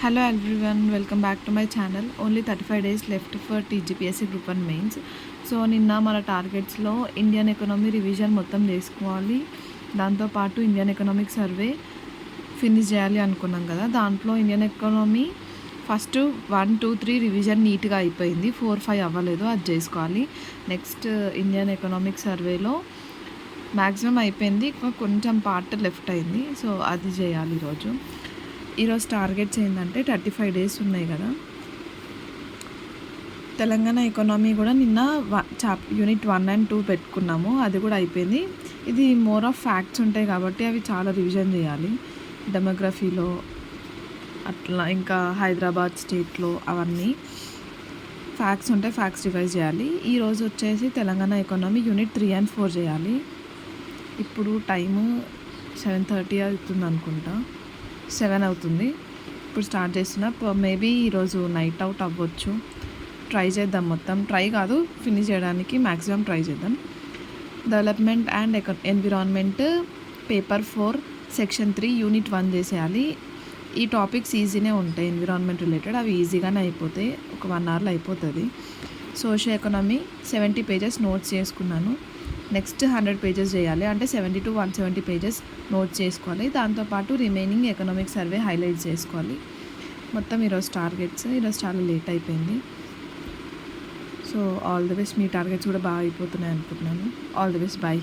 Hello everyone, welcome back to my channel. Only 35 days left for TGPSC Group 1 mains. So నిన్న మన టార్గెట్స్లో Indian economy revision మొత్తం చేసుకోవాలి, దాంతోపాటు Indian economic survey finish చేయాలి అనుకున్నాం కదా. దాంట్లో ఇండియన్ ఎకనామీ ఫస్ట్ 1, 2, 3 రివిజన్ నీట్గా అయిపోయింది, 4, 5 అవ్వలేదు, అది చేసుకోవాలి. నెక్స్ట్ ఇండియన్ ఎకనామిక్ సర్వేలో మ్యాక్సిమం అయిపోయింది, కొంచెం పార్ట్ లెఫ్ట్ అయింది, సో అది చేయాలి ఈరోజు టార్గెట్స్ ఏంటంటే 35 డేస్ ఉన్నాయి కదా. తెలంగాణ ఎకానమీ కూడా నిన్న యూనిట్ 1 and 2 పెట్టుకున్నాము, అది కూడా అయిపోయింది. ఇది మోర్ ఆఫ్ ఫ్యాక్ట్స్ ఉంటాయి కాబట్టి అవి చాలా రివిజన్ చేయాలి. డెమోగ్రఫీలో అట్లా, ఇంకా హైదరాబాద్ స్టేట్లో అవన్నీ ఫ్యాక్ట్స్ ఉంటాయి, ఫ్యాక్ట్స్ రివైజ్ చేయాలి. ఈరోజు వచ్చేసి తెలంగాణ ఎకానమీ యూనిట్ 3 and 4 చేయాలి. ఇప్పుడు టైము 7:30 అవుతుంది అనుకుంటా, 7 అవుతుంది. ఇప్పుడు స్టార్ట్ చేస్తున్నా, మేబీ ఈరోజు నైట్ అవుట్ అవ్వచ్చు. ట్రై చేద్దాం, మొత్తం ట్రై కాదు, ఫినిష్ చేయడానికి మ్యాక్సిమం ట్రై చేద్దాం. Development and environment paper 4 section 3 unit 1 చేసేయాలి. ఈ టాపిక్స్ ఈజీనే ఉంటాయి, ఎన్విరాన్మెంట్ రిలేటెడ్, అవి ఈజీగానే అయిపోతాయి, ఒక 1 hourలో అయిపోతుంది. సోషల్ ఎకనామీ 70 pages నోట్స్ చేసుకున్నాను. నెక్స్ట్ 100 pages చేయాలి, అంటే 70 to 170 pages నోట్స్ చేసుకోవాలి. దాంతోపాటు రిమైనింగ్ ఎకనామిక్ సర్వే హైలైట్ చేసుకోవాలి. మొత్తం ఈరోజు టార్గెట్స్. ఈరోజు చాలా లేట్ అయిపోయింది. So all the best. మీ టార్గెట్స్ కూడా బాగా అయిపోతున్నాయి అనుకుంటున్నాను. All the best, bye.